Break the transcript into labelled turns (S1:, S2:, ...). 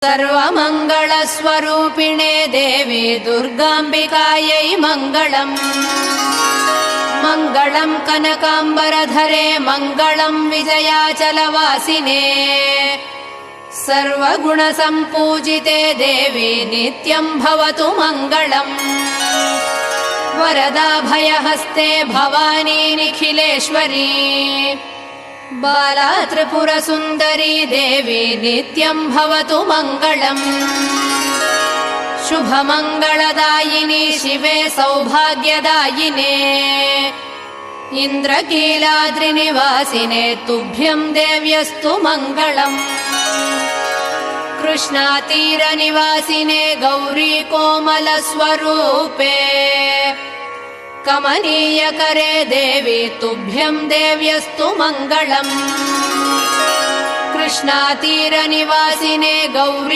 S1: सर्वमङ्गलस्वरूपिणे देवी दुर्गाम्बिकायै मङ्गलम्। मङ्गलम् कनकाम्बरधरे मङ्गलम् विजयाचलवासिने। सर्वगुणसम्पूजिते देवी नित्यम् भवतु मङ्गलम्। वरदाभयहस्ते भवानी निखिलेश्वरी। बाला त्रिपुरसुन्दरी देवी नित्यम् भवतु मङ्गलम्। शुभमङ्गलदायिनी शिवे सौभाग्यदायिने। इन्द्रकीलाद्रिनिवासिने तुभ्यम् देव्यस्तु मङ्गलम्। कृष्णातीरनिवासिने गौरी कोमलस्वरूपे। कमनीयकरे देवी तुभ्यम् देव्यस्तु मङ्गलम्। कृष्णातीरनिवासिने गौरी